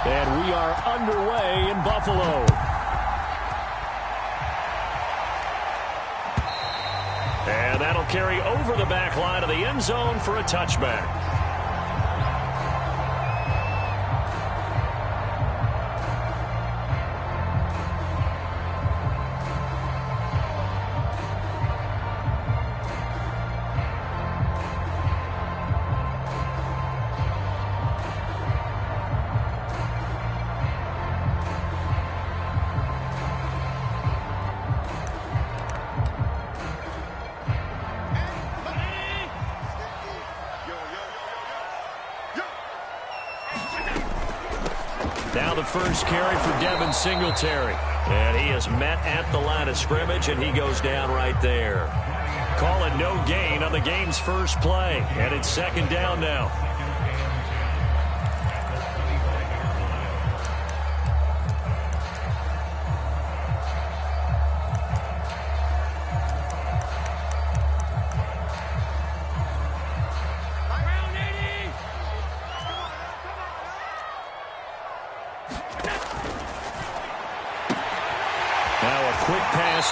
And we are underway in Buffalo. And that'll carry over the back line of the end zone for a touchback. Now the first carry for Devin Singletary. And he is met at the line of scrimmage, and he goes down right there. Call it no gain on the game's first play. And it's second down now.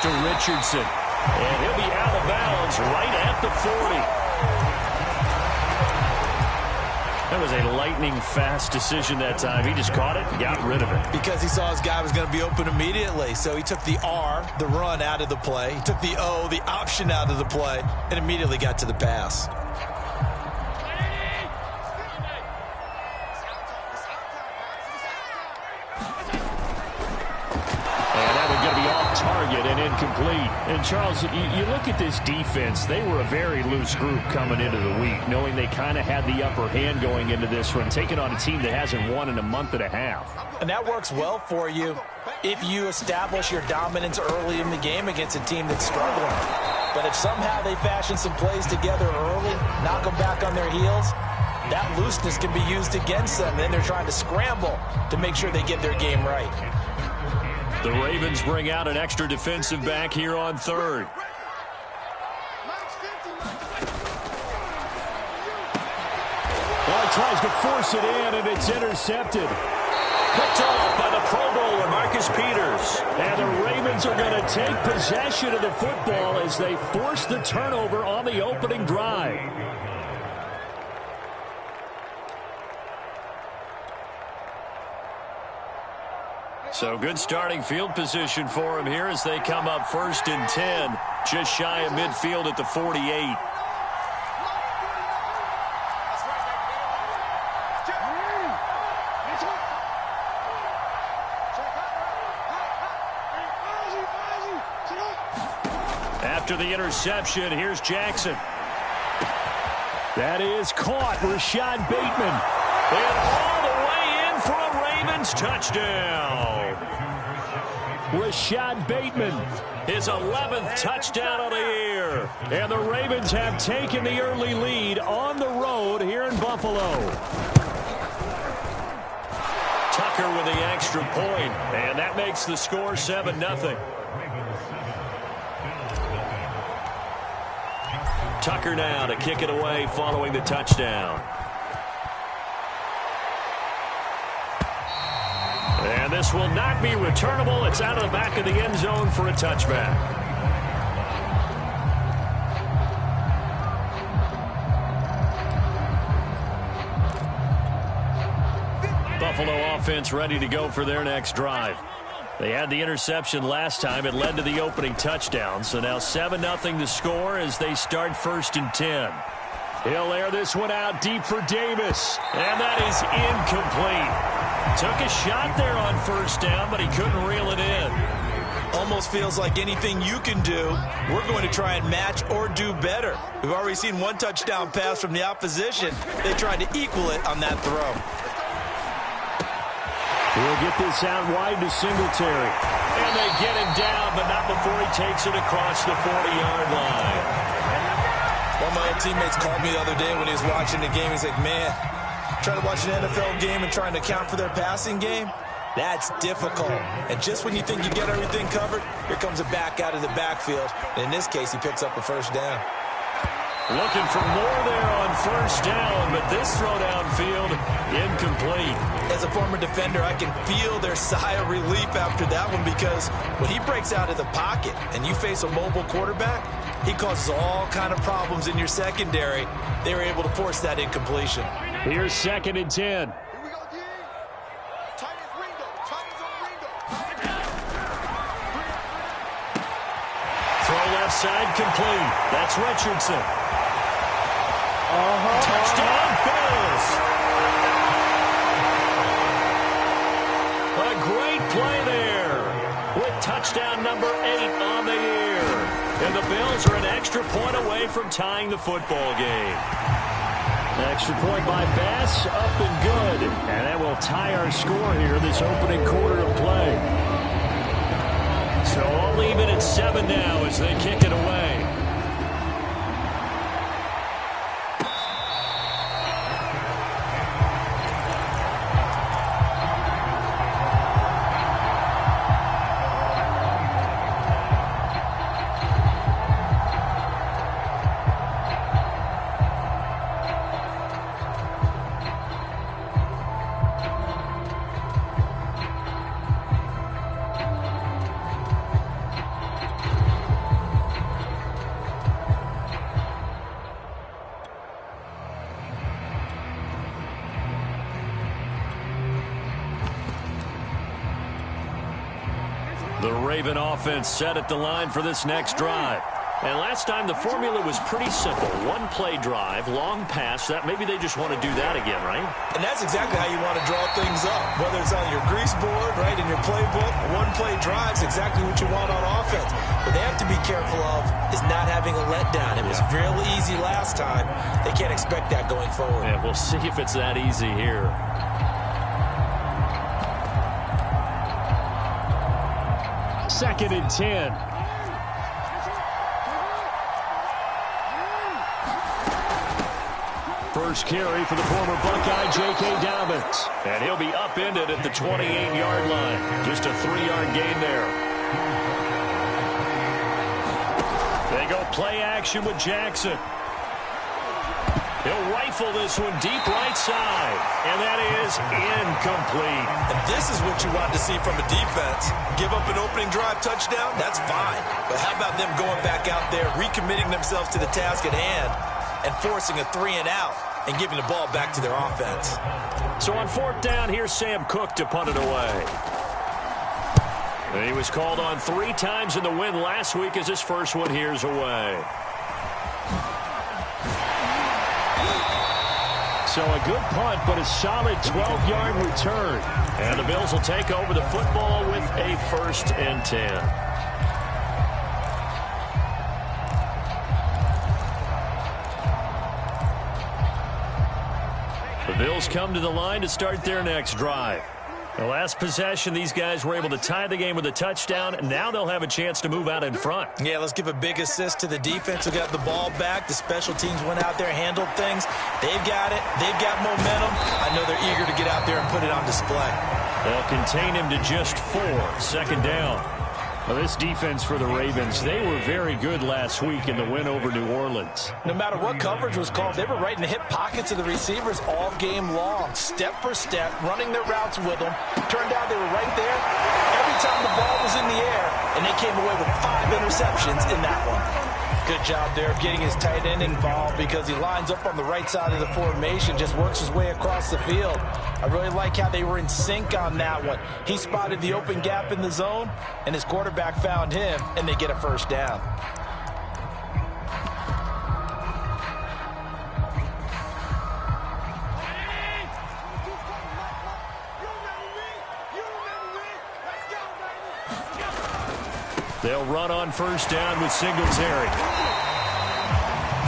To Richardson, and he'll be out of bounds right at the 40. That was a lightning-fast decision that time. He just caught it and got rid of it. Because he saw his guy was going to be open immediately, so he took the R, the run, out of the play. He took the O, the option, out of the play, and immediately got to the pass. Target and incomplete. And Charles, you look at this defense, they were a very loose group coming into the week, knowing they kind of had the upper hand going into this one, taking on a team that hasn't won in a month and a half. And that works well for you if you establish your dominance early in the game against a team that's struggling. But if somehow they fashion some plays together early, knock them back on their heels, that looseness can be used against them. Then they're trying to scramble to make sure they get their game right. The Ravens bring out an extra defensive back here on third. Well, he tries to force it in, and it's intercepted. Picked off by the Pro Bowler, Marcus Peters. And the Ravens are going to take possession of the football as they force the turnover on the opening drive. So good starting field position for him here as they come up 1st and 10, just shy of midfield at the 48. After the interception, here's Jackson. That is caught. Rashad Bateman. And all the way in for a Ravens touchdown. Rashad Bateman, his 11th touchdown of the year. And the Ravens have taken the early lead on the road here in Buffalo. Tucker with the extra point, and that makes the score 7-0. Tucker now to kick it away following the touchdown. And this will not be returnable. It's out of the back of the end zone for a touchback. Buffalo offense ready to go for their next drive. They had the interception last time. It led to the opening touchdown. So now 7-0 to score as they start 1st and 10. He'll air this one out deep for Davis. And that is incomplete. Took a shot there on 1st down, but he couldn't reel it in. Almost feels like anything you can do, we're going to try and match or do better. We've already seen one touchdown pass from the opposition. They tried to equal it on that throw. He'll get this out wide to Singletary. And they get him down, but not before he takes it across the 40-yard line. One of my old teammates called me the other day when he was watching the game. He's like, man, trying to watch an NFL game and trying to account for their passing game, that's difficult. And just when you think you get everything covered, here comes a back out of the backfield. And in this case, he picks up a 1st down. Looking for more there on first down, but this throw downfield incomplete. As a former defender, I can feel their sigh of relief after that one, because when he breaks out of the pocket and you face a mobile quarterback, he causes all kind of problems in your secondary. They were able to force that incompletion. Here's 2nd and 10. Here we go, D. Tight as Ringo. Tight as on Ringo. Throw left side complete. That's Richardson. Touchdown, Bills. A great play there with touchdown number 8 on the year. And the Bills are an extra point away from tying the football game. Extra point by Bass, up and good. And that will tie our score here this opening quarter of play. So I'll leave it at 7 now as they kick it away. The Raven offense set at the line for this next drive. And last time the formula was pretty simple. One play drive, long pass. That maybe they just want to do that again, right? And that's exactly how you want to draw things up. Whether it's on your grease board, right, in your playbook, one play drive is exactly what you want on offense. What they have to be careful of is not having a letdown. It was real easy last time. They can't expect that going forward. Yeah, we'll see if it's that easy here. Second and 10. First carry for the former Buckeye, J.K. Dobbins. And he'll be upended at the 28-yard line. Just a 3-yard gain there. They go play action with Jackson. He'll rifle this one deep right side. And that is incomplete. And this is what you want to see from a defense. Give up an opening drive touchdown, that's fine. But how about them going back out there, recommitting themselves to the task at hand, and forcing a 3-and-out and giving the ball back to their offense. So on 4th down, here's Sam Cook to punt it away. And he was called on 3 times in the win last week as his first one here's away. So a good punt, but a solid 12-yard return. And the Bills will take over the football with a 1st and 10. The Bills come to the line to start their next drive. The last possession, these guys were able to tie the game with a touchdown, and now they'll have a chance to move out in front. Yeah, let's give a big assist to the defense who got the ball back. The special teams went out there, handled things. They've got it. They've got momentum. I know they're eager to get out there and put it on display. They'll contain him to just 4. 2nd down. Well, this defense for the Ravens, they were very good last week in the win over New Orleans. No matter what coverage was called, they were right in the hip pockets of the receivers all game long, step for step, running their routes with them. Turned out they were right there every time the ball was in the air, and they came away with 5 interceptions in that one. Good job there of getting his tight end involved, because he lines up on the right side of the formation, just works his way across the field. I really like how they were in sync on that one. He spotted the open gap in the zone, and his quarterback found him, and they get a 1st down. They'll run on 1st down with Singletary.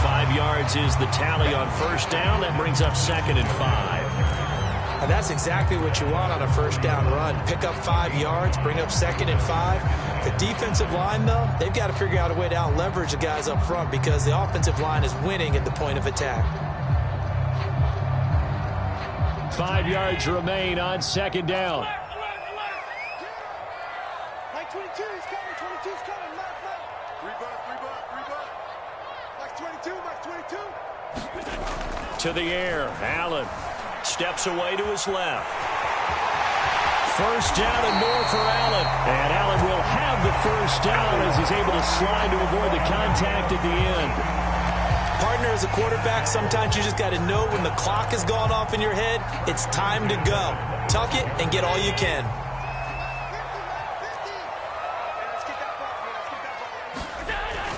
5 yards is the tally on 1st down. That brings up 2nd and 5. And that's exactly what you want on a 1st down run. Pick up 5 yards, bring up 2nd and 5. The defensive line, though, they've got to figure out a way to out-leverage the guys up front, because the offensive line is winning at the point of attack. 5 yards remain on 2nd down. Like 22, he's coming. 22's coming. Three bucks. To the air, Allen steps away to his left. First down and more for Allen. And Allen will have the first down as he's able to slide to avoid the contact at the end. Partner, as a quarterback, sometimes you just got to know when the clock has gone off in your head, it's time to go. Tuck it and get all you can.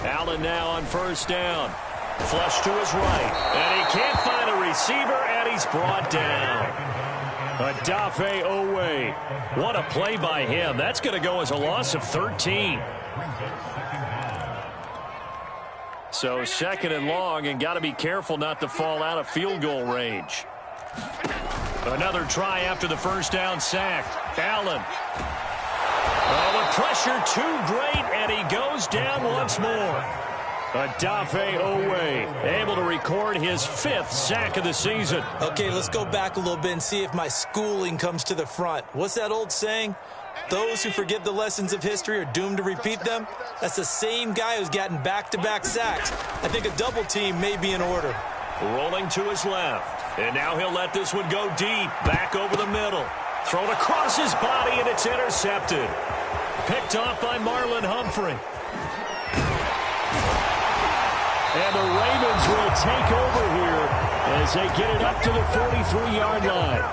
Allen now on first down. Flush to his right. And he can't find a receiver, and he's brought down. Odafe Owe. What a play by him. That's going to go as a loss of 13. So second and long, and got to be careful not to fall out of field goal range. Another try after the first down sack. Allen. Oh, the pressure too great, and he goes down once more. Odafe Owe able to record his 5th sack of the season. Okay, let's go back a little bit and see if my schooling comes to the front. What's that old saying? Those who forget the lessons of history are doomed to repeat them. That's the same guy who's gotten back-to-back sacks. I think a double team may be in order. Rolling to his left. And now he'll let this one go deep. Back over the middle. Thrown across his body, and it's intercepted. Picked off by Marlon Humphrey. And the Ravens will take over here as they get it up to the 43-yard line.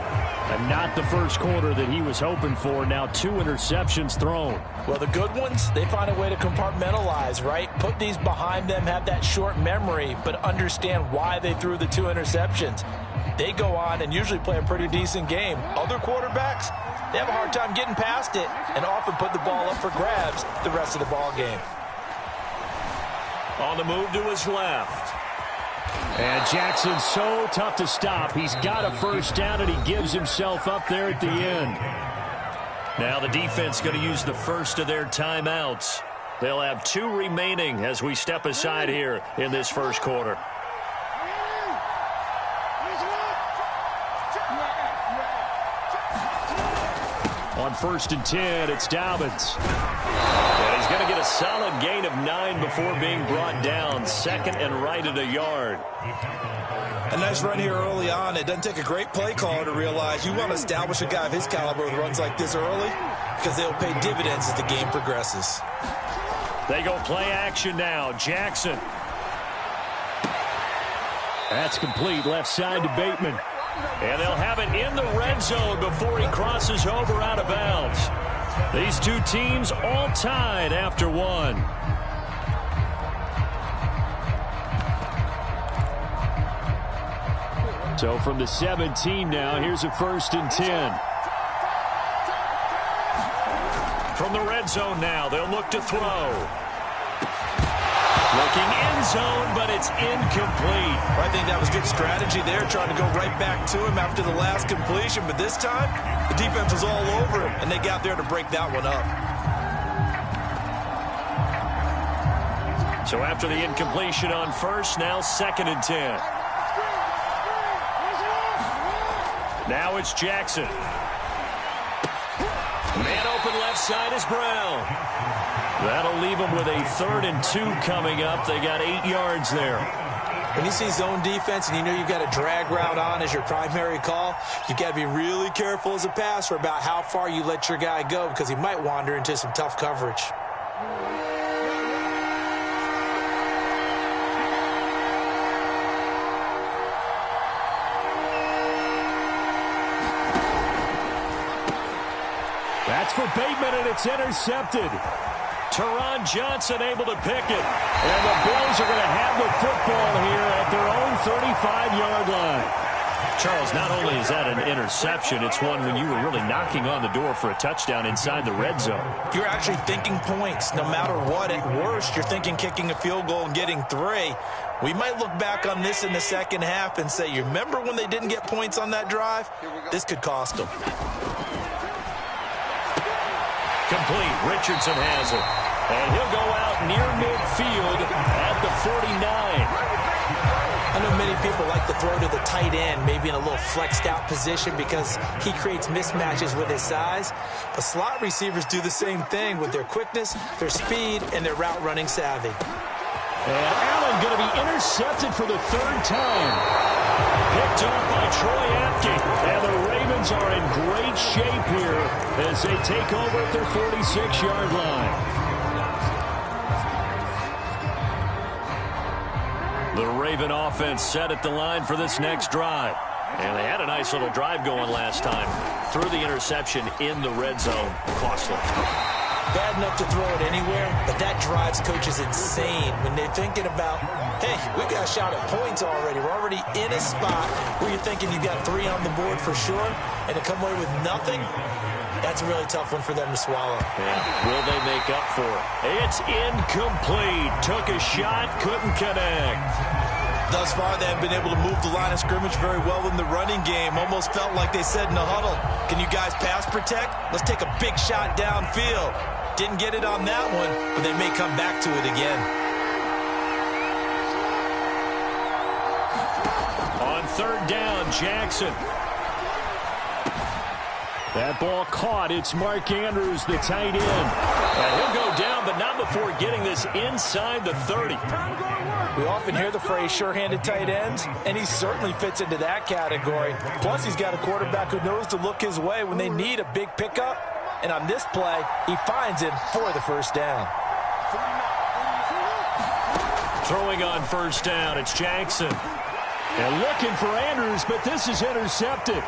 And not the first quarter that he was hoping for. Now 2 interceptions thrown. Well, the good ones, they find a way to compartmentalize, right? Put these behind them, have that short memory, but understand why they threw the 2 interceptions. They go on and usually play a pretty decent game. Other quarterbacks, they have a hard time getting past it and often put the ball up for grabs the rest of the ball game. On the move to his left. And Jackson's so tough to stop. He's got a first down, and he gives himself up there at the end. Now the defense going to use the first of their timeouts. They'll have 2 remaining as we step aside here in this first quarter. On first and 10, it's Dobbins. And he's going to get a solid gain of 9 before being brought down. Second and right at a yard. A nice run here early on. It doesn't take a great play caller to realize you want to establish a guy of his caliber with runs like this early because they'll pay dividends as the game progresses. They go play action now. Jackson. That's complete. Left side to Bateman. And they'll have it in the red zone before he crosses over out of bounds. These 2 teams all tied after 1. So from the 17 now, here's a first and 10. From the red zone now, they'll look to throw. Looking end zone, but it's incomplete. I think that was good strategy there, trying to go right back to him after the last completion. But this time, the defense was all over him, and they got there to break that one up. So after the incompletion on first, now second and 10. Now it's Jackson. Man open left side is Brown. That'll leave them with a 3rd and 2 coming up. They got 8 yards there. When you see zone defense and you know you've got a drag route on as your primary call, you've got to be really careful as a passer about how far you let your guy go because he might wander into some tough coverage. That's for Bateman, and it's intercepted. Teron Johnson able to pick it. And the Bills are going to have the football here at their own 35-yard line. Charles, not only is that an interception, it's one when you were really knocking on the door for a touchdown inside the red zone. You're actually thinking points no matter what. At worst, you're thinking kicking a field goal and getting 3. We might look back on this in the second half and say, you remember when they didn't get points on that drive? This could cost them. Complete. Richardson has it. And he'll go out near midfield at the 49. I know many people like to throw to the tight end, maybe in a little flexed out position because he creates mismatches with his size. But slot receivers do the same thing with their quickness, their speed, and their route running savvy. And Allen going to be intercepted for the third time. Picked off by Troy Apke. And the Ravens are in great shape here as they take over at their 46-yard line. The Raven offense set at the line for this next drive. And they had a nice little drive going last time. Threw the interception in the red zone. Costly. Bad enough to throw it anywhere, but that drives coaches insane when they're thinking about, hey, we got a shot at points already. We're already in a spot where you're thinking you got 3 on the board for sure, and to come away with nothing, that's a really tough one for them to swallow. Yeah. Will they make up for it? It's incomplete. Took a shot, couldn't connect. Thus far, they haven't been able to move the line of scrimmage very well in the running game. Almost felt like they said in the huddle, can you guys pass protect? Let's take a big shot downfield. Didn't get it on that one, but they may come back to it again. On third down, Jackson. That ball caught. It's Mark Andrews, the tight end. And he'll go down, but not before getting this inside the 30. We often hear the phrase sure-handed tight ends, and he certainly fits into that category. Plus, he's got a quarterback who knows to look his way when they need a big pickup. And on this play, he finds him for the first down. Throwing on first down, it's Jackson. And looking for Andrews, but this is intercepted.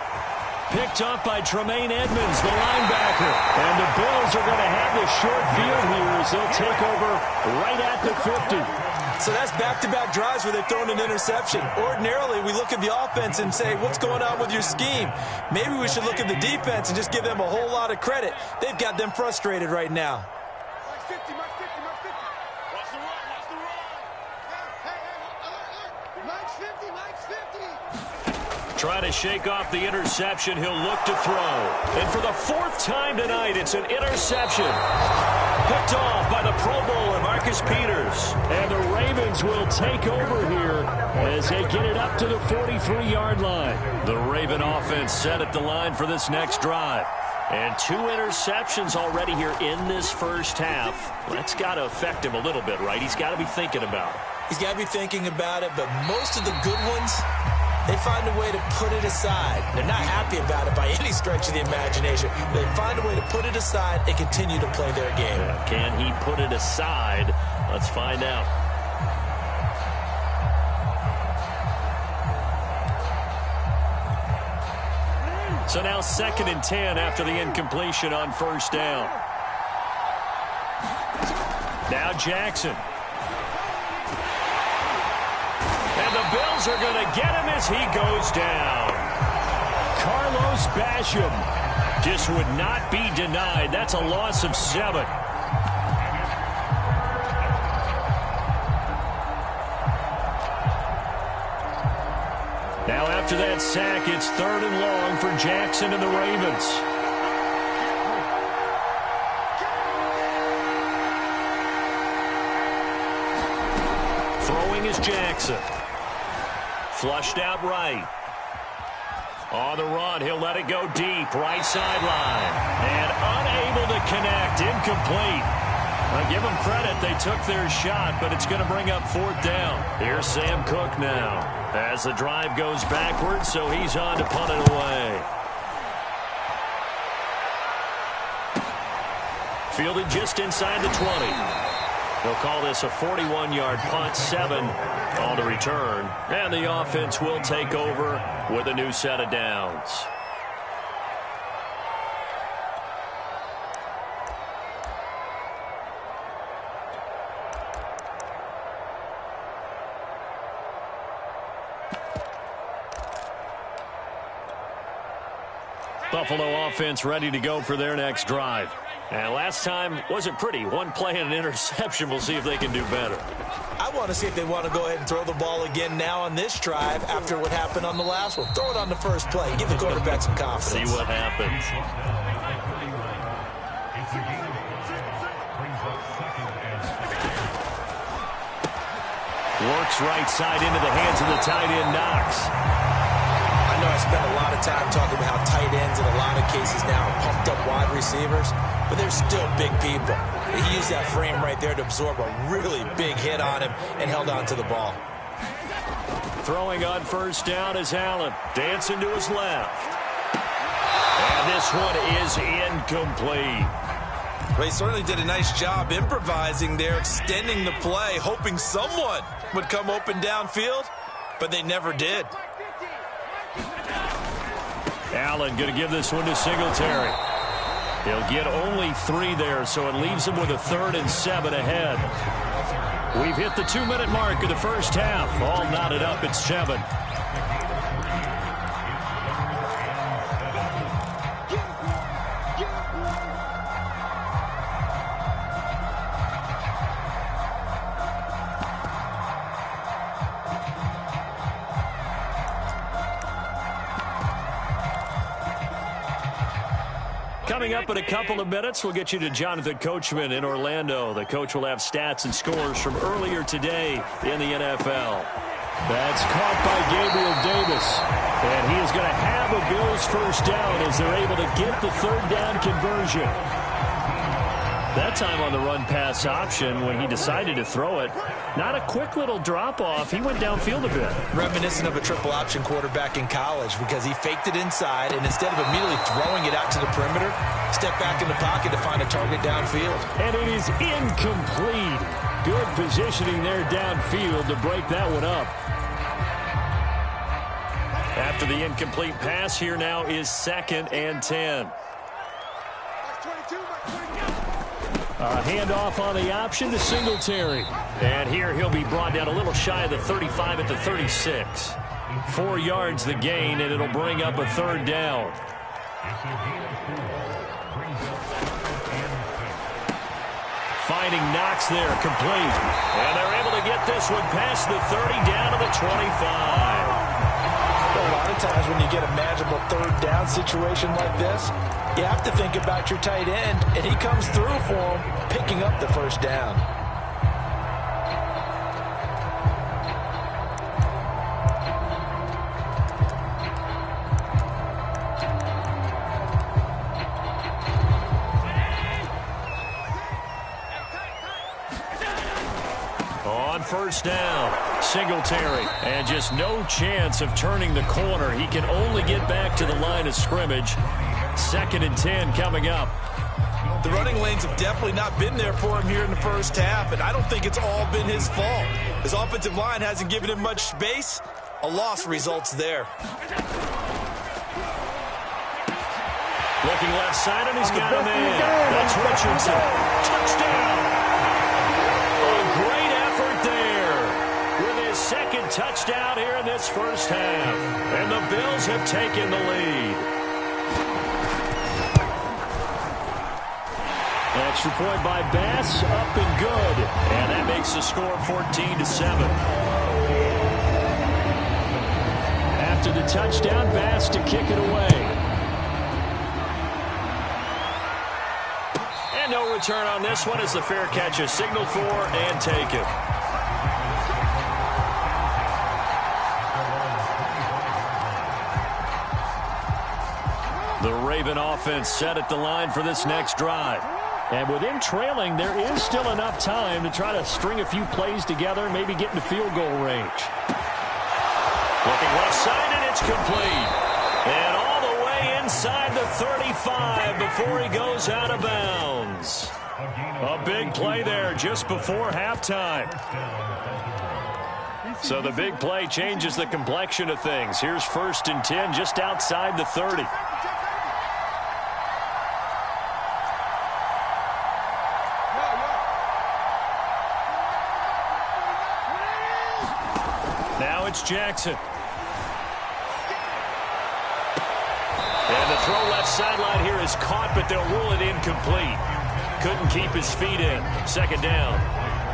Picked off by Tremaine Edmonds, the linebacker. And the Bills are going to have this short field here as they'll take over right at the 50. So that's back-to-back drives where they've thrown an interception. Ordinarily, we look at the offense and say, what's going on with your scheme? Maybe we should look at the defense and just give them a whole lot of credit. They've got them frustrated right now. Max 50, Max 50, Max 50. Watch the run, watch the run. Hey, Max 50, Max 50. Try to shake off the interception. He'll look to throw. And for the 4th time tonight, it's an interception. Picked off by the Pro Bowler, Marcus Peters. And the Ravens will take over here as they get it up to the 43-yard line. The Raven offense set at the line for this next drive. And 2 interceptions already here in this first half. That's got to affect him a little bit, right? He's got to be thinking about it. He's got to be thinking about it, but most of the good ones, they find a way to put it aside. They're not happy about it by any stretch of the imagination. They find a way to put it aside and continue to play their game. Can he put it aside? Let's find out. So now 2nd and 10 after the incompletion on first down. Now Jackson. And the Bills are going to get him as he goes down. Carlos Basham just would not be denied. That's a loss of 7. Now after that sack, it's 3rd and long for Jackson and the Ravens. Throwing is Jackson. Flushed out right. On the run, he'll let it go deep. Right sideline. And unable to connect. Incomplete. Now give them credit. They took their shot, but it's going to bring up 4th down. Here's Sam Cook now. As the drive goes backwards, so he's on to punt it away. Fielded just inside the 20. They'll call this a 41-yard punt, 7 on the return. And the offense will take over with a new set of downs. Buffalo offense ready to go for their next drive. And last time wasn't pretty. One play and an interception. We'll see if they can do better. I want to see if they want to go ahead and throw the ball again now on this drive after what happened on the last one. Throw it on the first play. Give the quarterback some confidence. See what happens. Works right side into the hands of the tight end, Knox. I know I spent a lot of time talking about how tight ends in a lot of cases now are pumped up wide receivers, but they're still big people. He used that frame right there to absorb a really big hit on him and held on to the ball. Throwing on first down is Allen. Dancing to his left. And this one is incomplete. Well, he certainly did a nice job improvising there, extending the play, hoping someone would come open downfield, but they never did. Allen going to give this one to Singletary. He'll get only 3 there, so it leaves him with a 3rd and 7 ahead. We've hit the 2-minute mark of the first half. All knotted up at 7. Coming up in a couple of minutes, we'll get you to Jonathan Coachman in Orlando. The coach will have stats and scores from earlier today in the NFL. That's caught by Gabriel Davis. And he is going to have a Bills first down as they're able to get the 3rd down conversion. That time on the run-pass option when he decided to throw it. Not a quick little drop-off. He went downfield a bit. Reminiscent of a triple option quarterback in college because he faked it inside, and instead of immediately throwing it out to the perimeter, stepped back in the pocket to find a target downfield. And it is incomplete. Good positioning there downfield to break that one up. After the incomplete pass, here now is 2nd and 10. A handoff on the option to Singletary. And here he'll be brought down a little shy of the 35 at the 36. 4 yards the gain, and it'll bring up a 3rd down. Finding Knox there, complete. And they're able to get this one past the 30 down to the 25. A lot of times when you get a manageable 3rd down situation like this, you have to think about your tight end, and he comes through for him, picking up the first down. On first down, Singletary, and just no chance of turning the corner. He can only get back to the line of scrimmage. 2nd and 10 coming up. The running lanes have definitely not been there for him here in the first half, and I don't think it's all been his fault. His offensive line hasn't given him much space. A loss results there. Looking left side, and he's got a man. That's Richardson. Touchdown. A great effort there with his 2nd touchdown here in this first half. And the Bills have taken the lead. Extra point by Bass, up and good. And that makes the score 14-7. After the touchdown, Bass to kick it away. And no return on this one as the fair catch is signaled for and taken. The Raven offense set at the line for this next drive. And with him trailing, there is still enough time to try to string a few plays together, maybe get into field goal range. Looking left side, and it's complete. And all the way inside the 35 before he goes out of bounds. A big play there just before halftime. So the big play changes the complexion of things. Here's 1st and 10 just outside the 30. Now it's Jackson. And the throw left sideline here is caught, but they'll rule it incomplete. Couldn't keep his feet in. 2nd down.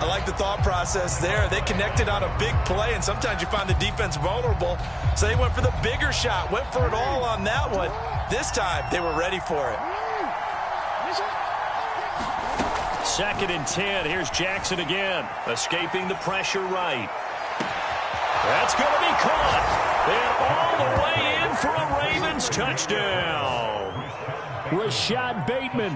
I like the thought process there. They connected on a big play, and sometimes you find the defense vulnerable. So they went for the bigger shot, went for it all on that one. This time, they were ready for it. 2nd and 10. Here's Jackson again, escaping the pressure right. That's going to be caught. And all the way in for a Ravens touchdown. Rashad Bateman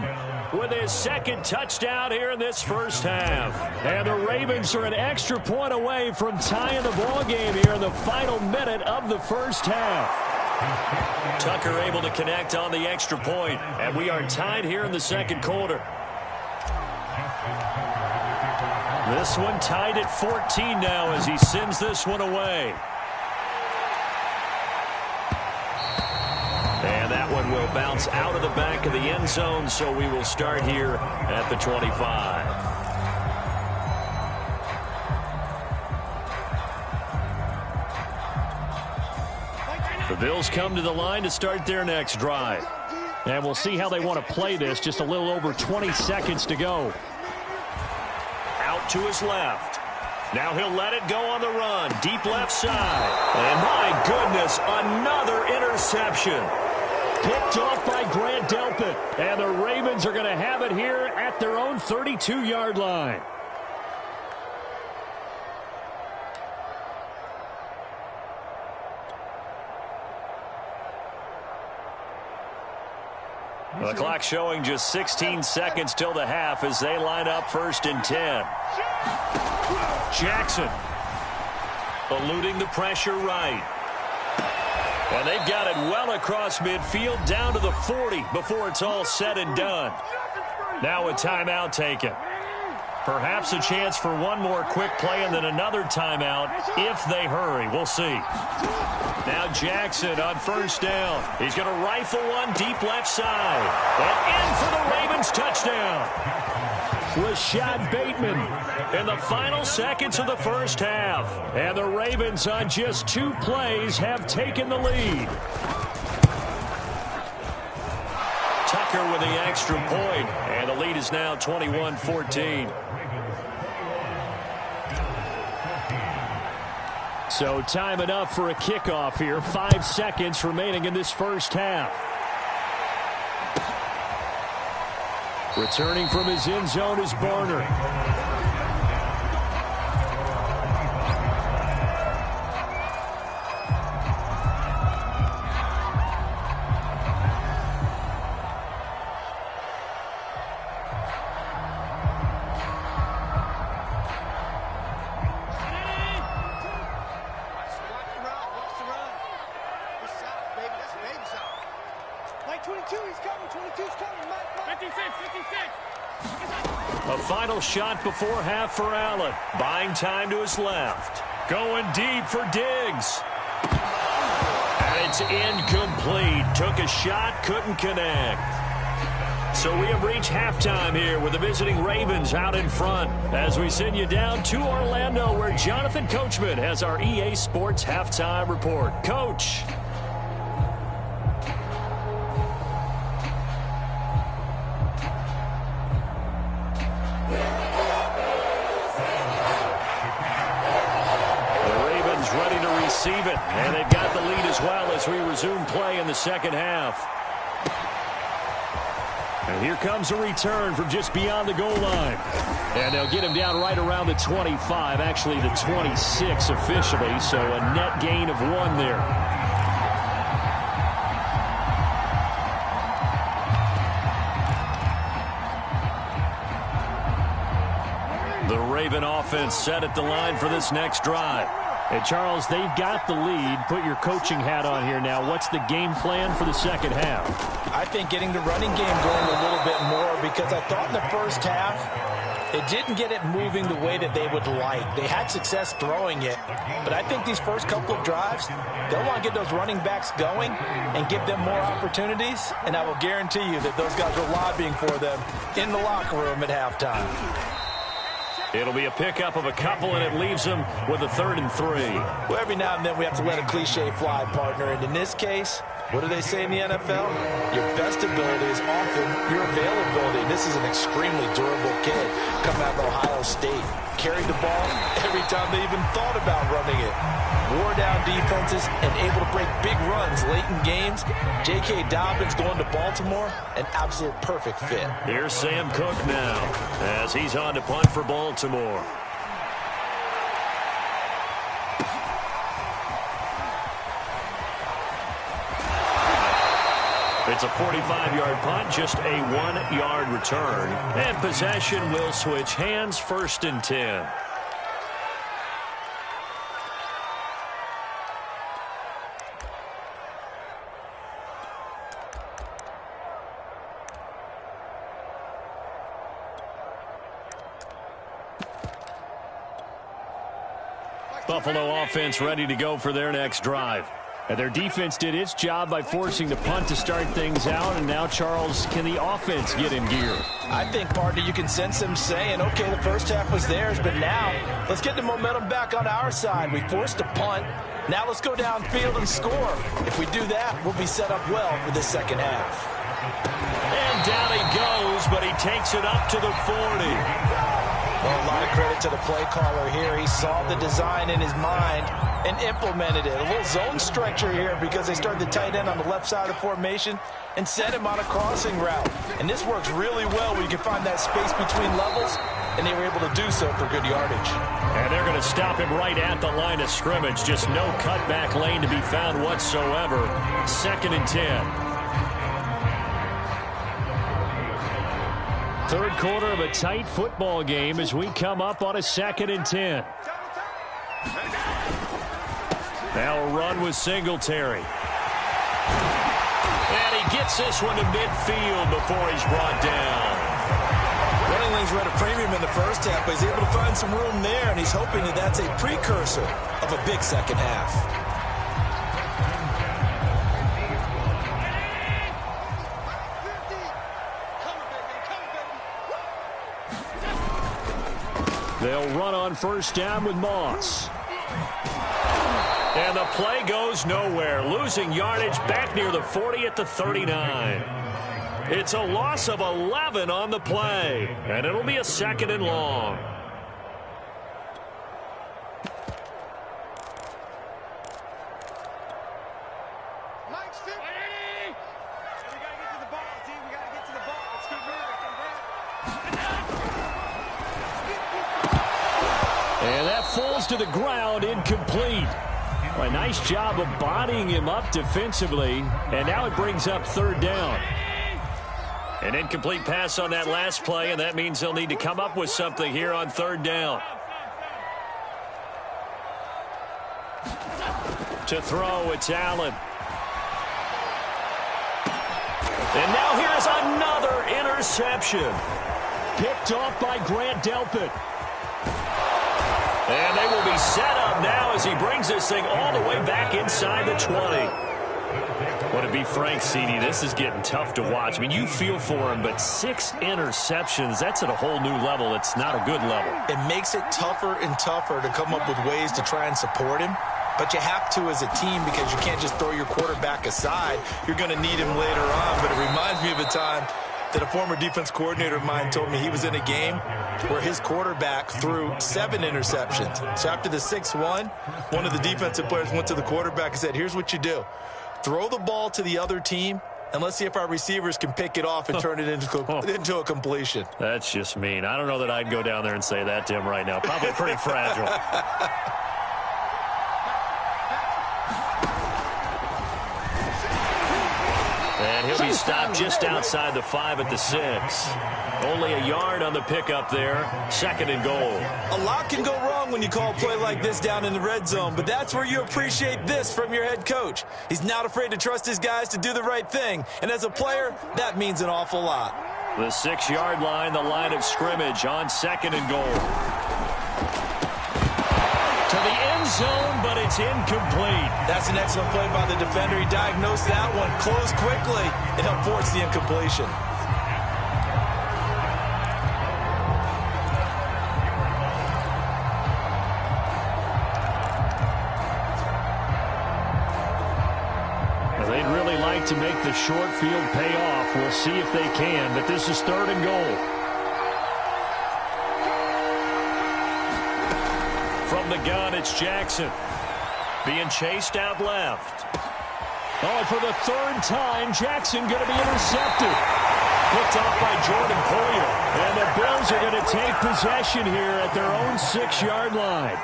with his second touchdown here in this first half. And the Ravens are an extra point away from tying the ball game here in the final minute of the first half. Tucker able to connect on the extra point, and we are tied here in the second quarter. This one tied at 14 now as he sends this one away. And that one will bounce out of the back of the end zone, so we will start here at the 25. The Bills come to the line to start their next drive. And we'll see how they want to play this. Just a little over 20 seconds to go. Out to his left. Now he'll let it go on the run. Deep left side. And my goodness, another interception. Picked off by Grant Delpit. And the Ravens are going to have it here at their own 32-yard line. The clock showing just 16 seconds till the half as they line up 1st and 10. Jackson eluding the pressure right. And they've got it well across midfield down to the 40 before it's all said and done. Now a timeout taken. Perhaps a chance for one more quick play and then another timeout if they hurry. We'll see. Now Jackson on 1st down. He's going to rifle one deep left side. And in for the Ravens touchdown. Rashad Bateman in the final seconds of the first half. And the Ravens on just 2 plays have taken the lead. Tucker with the extra point. And the lead is now 21-14. So time enough for a kickoff here. 5 seconds remaining in this first half. Returning from his end zone is Barner. A final shot before half for Allen. Buying time to his left. Going deep for Diggs. And it's incomplete. Took a shot, couldn't connect. So we have reached halftime here with the visiting Ravens out in front as we send you down to Orlando where Jonathan Coachman has our EA Sports halftime report. Coach. Receive it, and they've got the lead as well as we resume play in the second half. And here comes a return from just beyond the goal line. And they'll get him down right around the 25, actually the 26 officially, so a net gain of 1 there. The Raven offense set at the line for this next drive. And, Charles, they've got the lead. Put your coaching hat on here now. What's the game plan for the second half? I think getting the running game going a little bit more because I thought in the first half it didn't get it moving the way that they would like. They had success throwing it, but I think these first couple of drives, they'll want to get those running backs going and give them more opportunities, and I will guarantee you that those guys are lobbying for them in the locker room at halftime. It'll be a pickup of a couple, and it leaves them with a 3rd and 3. Well, every now and then we have to let a cliche fly, partner. And in this case, what do they say in the NFL? Your best ability is often your availability. And this is an extremely durable kid coming out of Ohio State. Carried the ball every time they even thought about running it. Wore down defenses and able to break big runs late in games. J.K. Dobbins going to Baltimore, an absolute perfect fit. Here's Sam Cook now as he's on to punt for Baltimore. It's a 45-yard punt, just a 1-yard return. And possession will switch hands, 1st and 10. Buffalo offense ready to go for their next drive. And their defense did its job by forcing the punt to start things out. And now, Charles, can the offense get in gear? I think, partner, you can sense them saying, okay, the first half was theirs, but now let's get the momentum back on our side. We forced a punt. Now let's go downfield and score. If we do that, we'll be set up well for the second half. And down he goes, but he takes it up to the 40. Well, a lot of credit to the play caller here. He saw the design in his mind and implemented it. A little zone stretcher here because they started the tight end on the left side of the formation and set him on a crossing route. And this works really well where you can find that space between levels, and they were able to do so for good yardage. And they're going to stop him right at the line of scrimmage. Just no cutback lane to be found whatsoever. 2nd and 10. Third quarter of a tight football game as we come up on a 2nd and 10. Now a run with Singletary. And he gets this one to midfield before he's brought down. Running lanes were at a premium in the first half, but he's able to find some room there, and he's hoping that that's a precursor of a big second half. They'll run on 1st down with Moss. And the play goes nowhere. Losing yardage back near the 40 at the 39. It's a loss of 11 on the play. And it'll be a 2nd and long. And that falls to the ground, incomplete. A nice job of bodying him up defensively. And now it brings up 3rd down. An incomplete pass on that last play, and that means they'll need to come up with something here on 3rd down. To throw, it's Allen. And now here's another interception. Picked off by Grant Delpit. And they will be set up now as he brings this thing all the way back inside the 20. Well, to be frank, CD, this is getting tough to watch. I mean, you feel for him, but 6 interceptions, that's at a whole new level. It's not a good level. It makes it tougher and tougher to come up with ways to try and support him. But you have to as a team because you can't just throw your quarterback aside. You're going to need him later on. But it reminds me of a time that a former defense coordinator of mine told me he was in a game where his quarterback threw 7 interceptions. So after the 6-1, one of the defensive players went to the quarterback and said, here's what you do. Throw the ball to the other team, and let's see if our receivers can pick it off and turn it into a completion. That's just mean. I don't know that I'd go down there and say that to him right now. Probably pretty fragile. And he'll be stopped just outside the 5 at the 6. Only a yard on the pickup there. 2nd and goal. A lot can go wrong when you call a play like this down in the red zone, but that's where you appreciate this from your head coach. He's not afraid to trust his guys to do the right thing, and as a player, that means an awful lot. The 6-yard line, the line of scrimmage on 2nd and goal. To the end zone, but it's incomplete. That's an excellent play by the defender. He diagnosed that one, closed quickly, and helped force the incompletion. They'd really like to make the short field pay off. We'll see if they can, but this is 3rd and goal. From the gun, it's Jackson. Being chased out left. Oh, and for the 3rd time, Jackson going to be intercepted. Picked off by Jordan Poyer. And the Bills are going to take possession here at their own 6-yard line.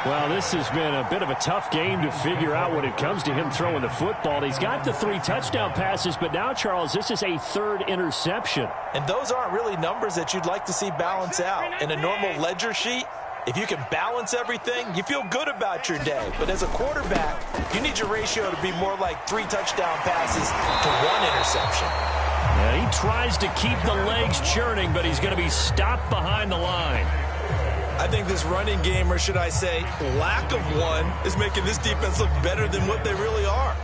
Well, this has been a bit of a tough game to figure out when it comes to him throwing the football. He's got the 3 touchdown passes, but now, Charles, this is a 3rd interception. And those aren't really numbers that you'd like to see balance out. In a normal ledger sheet, if you can balance everything, you feel good about your day. But as a quarterback, you need your ratio to be more like 3 touchdown passes to 1 interception. Yeah, he tries to keep the legs churning, but he's going to be stopped behind the line. I think this running game, or should I say lack of one, is making this defense look better than what they really are.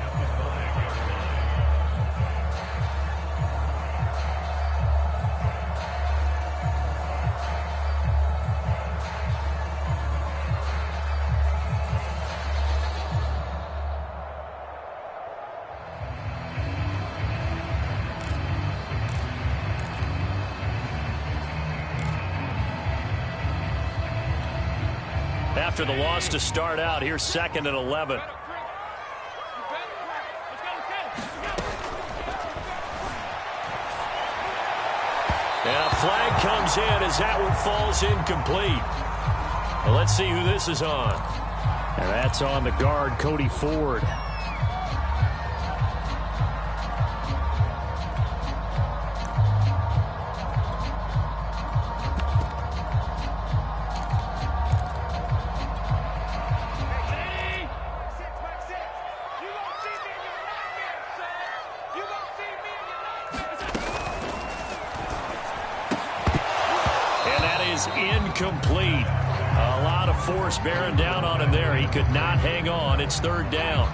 After the loss to start out, here's 2nd and 11. And a flag comes in as that one falls incomplete. Well, let's see who this is on. And that's on the guard, Cody Ford. Incomplete. A lot of force bearing down on him there. He could not hang on. It's 3rd down.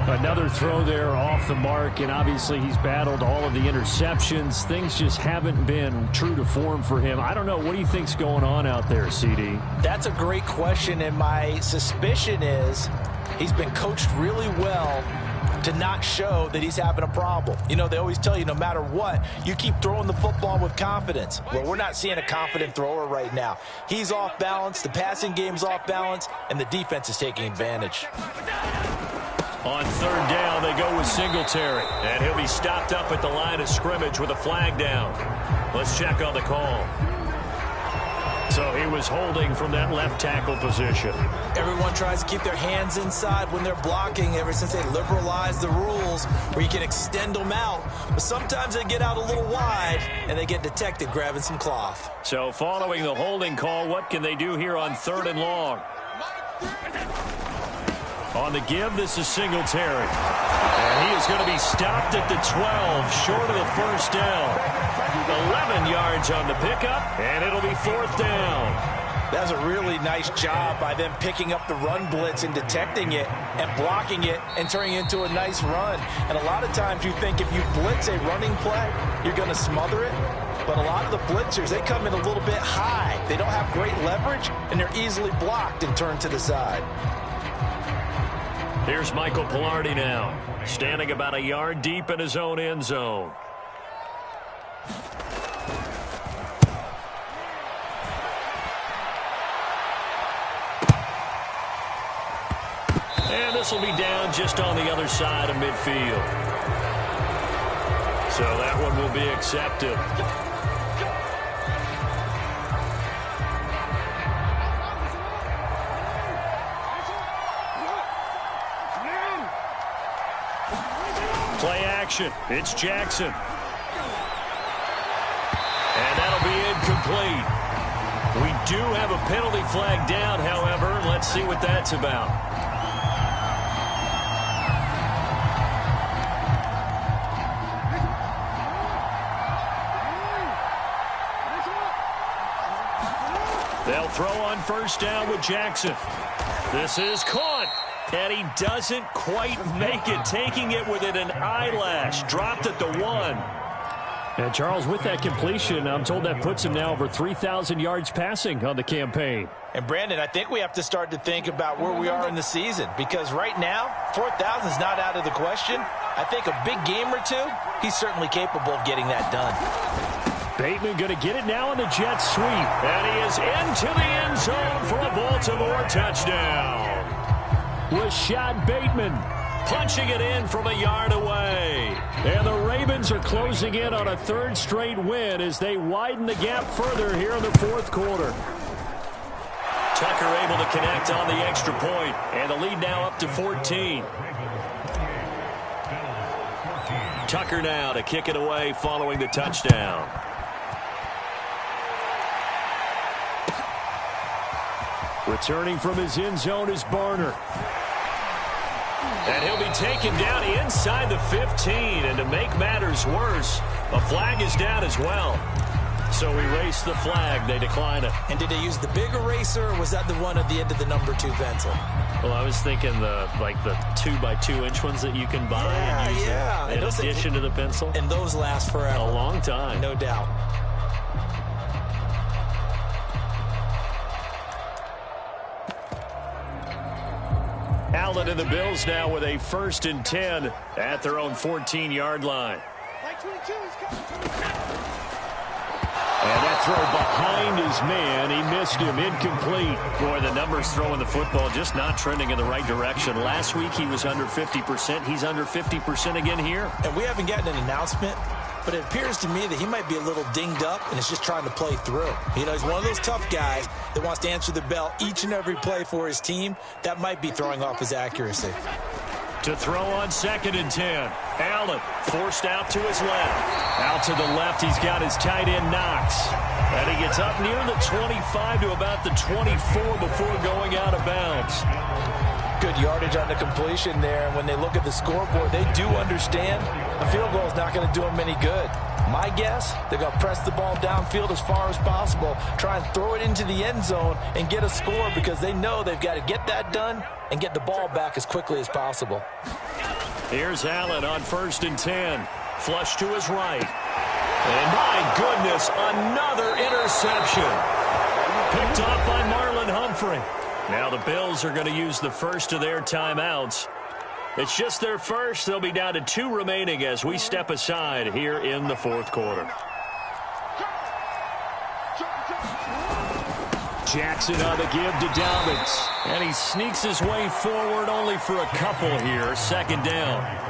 Another throw there off the mark, and obviously he's battled all of the interceptions. Things just haven't been true to form for him. I don't know. What do you think's going on out there, CD? That's a great question, and my suspicion is he's been coached really well to not show that he's having a problem. You know, they always tell you no matter what, you keep throwing the football with confidence. Well, we're not seeing a confident thrower right now. He's off balance, the passing game's off balance, and the defense is taking advantage. On 3rd down, they go with Singletary, and he'll be stopped up at the line of scrimmage with a flag down. Let's check on the call. So he was holding from that left tackle position. Everyone tries to keep their hands inside when they're blocking ever since they liberalized the rules where you can extend them out. But sometimes they get out a little wide and they get detected grabbing some cloth. So following the holding call, what can they do here on 3rd and long? On the give, this is Singletary. And he is going to be stopped at the 12, short of the 1st down. 11 yards on the pickup, and it'll be 4th down. That's a really nice job by them picking up the run blitz and detecting it and blocking it and turning it into a nice run. And a lot of times you think if you blitz a running play, you're going to smother it. But a lot of the blitzers, they come in a little bit high. They don't have great leverage, and they're easily blocked and turned to the side. Here's Michael Pilardi now, standing about a yard deep in his own end zone. And this will be down just on the other side of midfield. So that one will be accepted. Play action. It's Jackson. And that'll be incomplete. We do have a penalty flag down, however. Let's see what that's about. They'll throw on 1st down with Jackson. This is caught. And he doesn't quite make it, taking it within an eyelash. Dropped at the 1. And Charles, with that completion, I'm told that puts him now over 3,000 yards passing on the campaign. And Brandon, I think we have to start to think about where we are in the season, because right now, 4,000 is not out of the question. I think a big game or two, he's certainly capable of getting that done. Bateman going to get it now in the jet sweep. And he is into the end zone for a Baltimore touchdown. Rashad Bateman punching it in from a yard away. And the Ravens are closing in on a 3rd straight win as they widen the gap further here in the 4th quarter. Tucker able to connect on the extra point, and the lead now up to 14. Tucker now to kick it away following the touchdown. Returning from his end zone is Barner. And he'll be taken down inside the 15. And to make matters worse, a flag is down as well. So erase the flag. They decline it. And did they use the big eraser, or was that the one at the end of the number 2 pencil? Well, I was thinking the 2x2-inch ones that you can buy and use in addition to the pencil. And those last forever. A long time. No doubt. Allen and the Bills now with a 1st and 10 at their own 14-yard line. And that throw behind his man. He missed him. Incomplete. Boy, the numbers throwing the football just not trending in the right direction. Last week he was under 50%. He's under 50% again here. And we haven't gotten an announcement, but it appears to me that he might be a little dinged up and is just trying to play through. You know, he's one of those tough guys that wants to answer the bell each and every play for his team. That might be throwing off his accuracy. To throw on 2nd and 10. Allen forced out to his left. Out to the left, he's got his tight end Knox. And he gets up near the 25 to about the 24 before going out of bounds. Good yardage on the completion there. And when they look at the scoreboard, they do understand a field goal is not going to do them any good. My guess, they're going to press the ball downfield as far as possible, try and throw it into the end zone and get a score because they know they've got to get that done and get the ball back as quickly as possible. Here's Allen on 1st and 10. Flush to his right. And my goodness, another interception. Picked off by Marlon Humphrey. Now the Bills are going to use the first of their timeouts. It's just their first. They'll be down to 2 remaining as we step aside here in the 4th quarter. Jackson on the give to Dobbins. And he sneaks his way forward only for a couple here. 2nd down.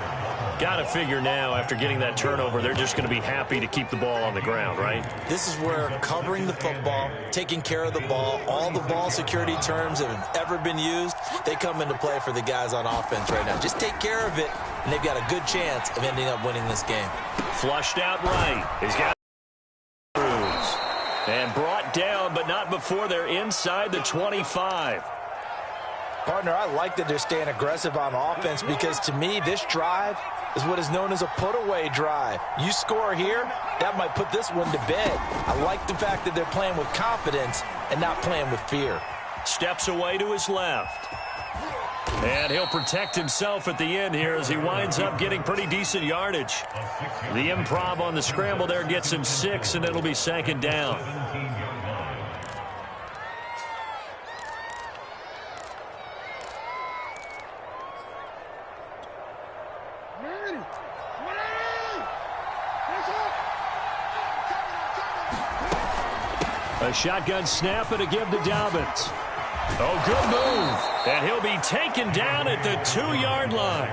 Got to figure now, after getting that turnover, they're just going to be happy to keep the ball on the ground, right? This is where covering the football, taking care of the ball, all the ball security terms that have ever been used, they come into play for the guys on offense right now. Just take care of it, and they've got a good chance of ending up winning this game. Flushed out right. He's got and brought down, but not before they're inside the 25. Partner, I like that they're staying aggressive on offense because, to me, this drive is what is known as a put-away drive. You score here, that might put this one to bed. I like the fact that they're playing with confidence and not playing with fear. Steps away to his left. And he'll protect himself at the end here as he winds up getting pretty decent yardage. The improv on the scramble there gets him 6, and it'll be 2nd down. A shotgun snap and a give to Dobbins. Oh, good move. And he'll be taken down at the 2-yard line.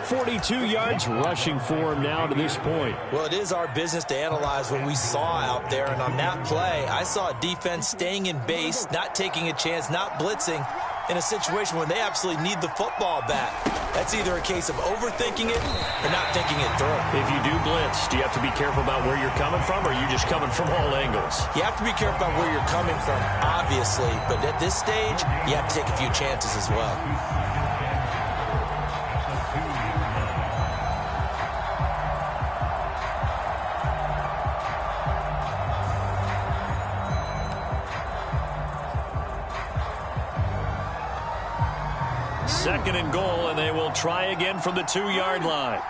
42 yards rushing for him now to this point. Well, it is our business to analyze what we saw out there. And on that play, I saw a defense staying in base, not taking a chance, not blitzing in a situation where they absolutely need the football back. That's either a case of overthinking it or not thinking it through. If you do blitz, do you have to be careful about where you're coming from, or are you just coming from all angles? You have to be careful about where you're coming from, obviously. But at this stage, you have to take a few chances as well. Second and goal, and they will try again from the 2-yard line.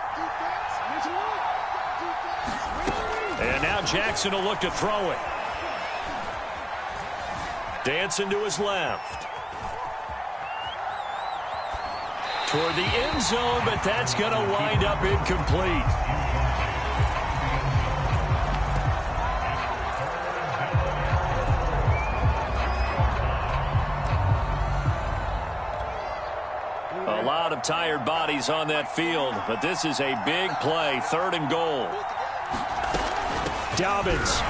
And now Jackson will look to throw it. Dancing to his left. Toward the end zone, but that's going to wind up incomplete. A lot of tired bodies on that field, but this is a big play. 3rd and goal. Dobbins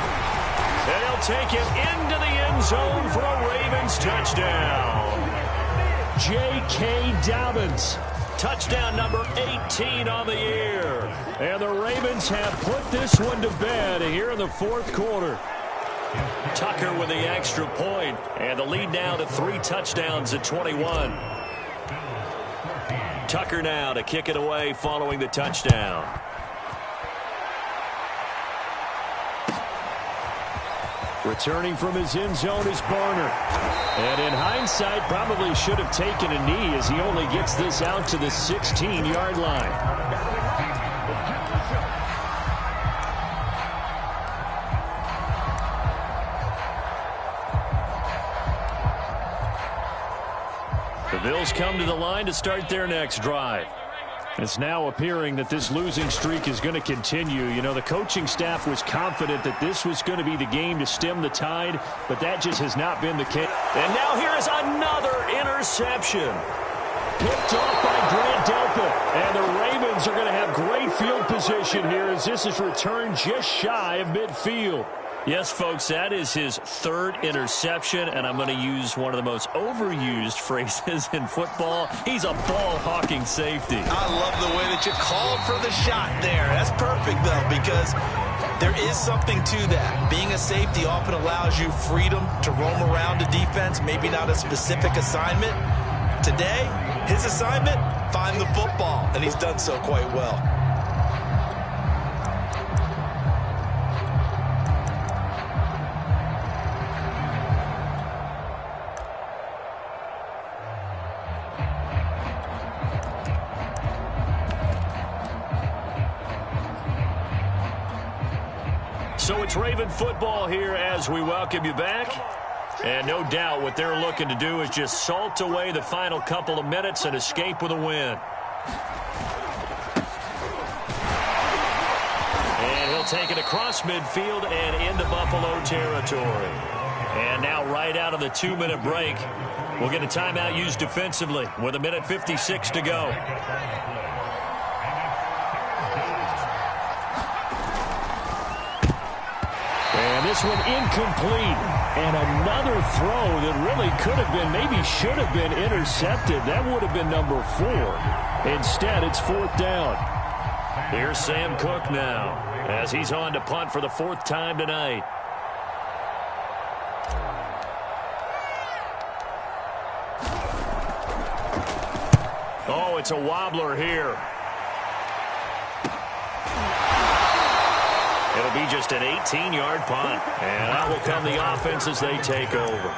And he'll take it into the end zone for a Ravens touchdown. J.K. Dobbins. Touchdown number 18 on the year. And the Ravens have put this one to bed here in the fourth quarter. Tucker with the extra point, and the lead now to 3 touchdowns at 21. Tucker now to kick it away following the touchdown. Returning from his end zone is Barner. And in hindsight, probably should have taken a knee as he only gets this out to the 16-yard line. The Bills come to the line to start their next drive. It's now appearing that this losing streak is going to continue. You know, the coaching staff was confident that this was going to be the game to stem the tide, but that just has not been the case. And now here is another interception. Picked off by Grant Delpit. And the Ravens are going to have great field position here as this is returned just shy of midfield. Yes, folks, that is his 3rd interception, and I'm going to use one of the most overused phrases in football. He's a ball-hawking safety. I love the way that you called for the shot there. That's perfect, though, because there is something to that. Being a safety often allows you freedom to roam around the defense, maybe not a specific assignment. Today, his assignment, find the football, and he's done so quite well. So it's Raven football here as we welcome you back. And no doubt what they're looking to do is just salt away the final couple of minutes and escape with a win. And he'll take it across midfield and into Buffalo territory. And now right out of the 2-minute break, we'll get a timeout used defensively with 1:56 to go. And this one incomplete. And another throw that really could have been, maybe should have been intercepted. That would have been number 4. Instead, it's 4th down. Here's Sam Cook now as he's on to punt for the 4th time tonight. Oh, it's a wobbler here. It'll be just an 18-yard punt. And out will come the offense as they take over.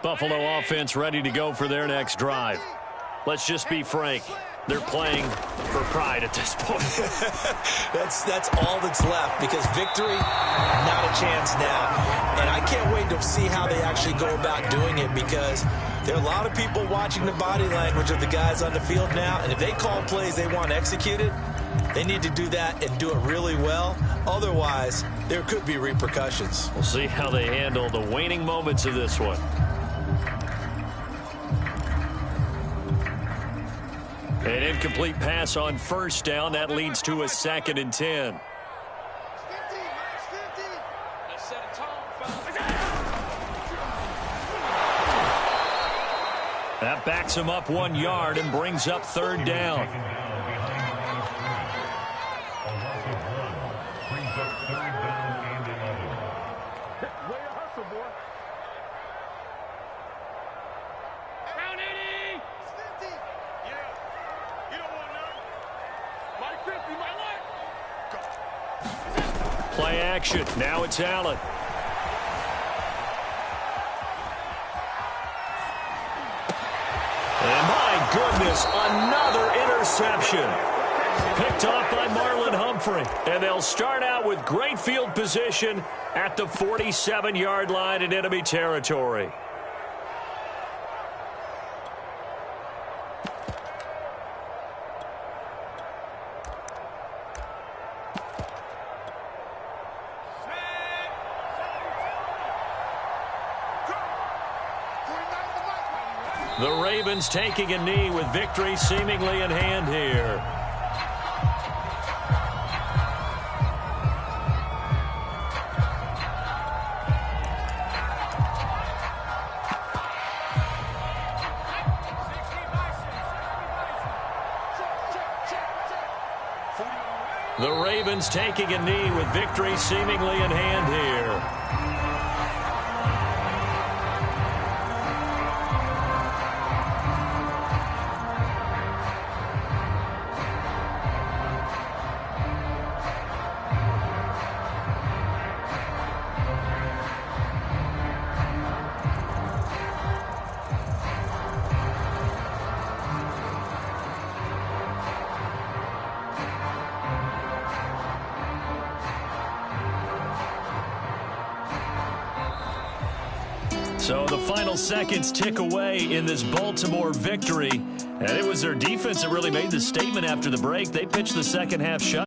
Buffalo offense ready to go for their next drive. Let's just be frank. They're playing for pride at this point. That's all that's left because victory, not a chance now. And I can't wait to see how they actually go about doing it because there are a lot of people watching the body language of the guys on the field now. And if they call plays they want executed, they need to do that and do it really well. Otherwise, there could be repercussions. We'll see how they handle the waning moments of this one. An incomplete pass on 1st down. That leads to a 2nd and 10. That backs him up 1 yard and brings up 3rd down. Play action. Now it's Allen. And my goodness, another interception. Picked off by Marlon Humphrey. And they'll start out with great field position at the 47-yard line in enemy territory. The Ravens taking a knee with victory seemingly in hand here. The Ravens taking a knee with victory seemingly in hand here. So the final seconds tick away in this Baltimore victory. And it was their defense that really made the statement after the break. They pitched the second half shut.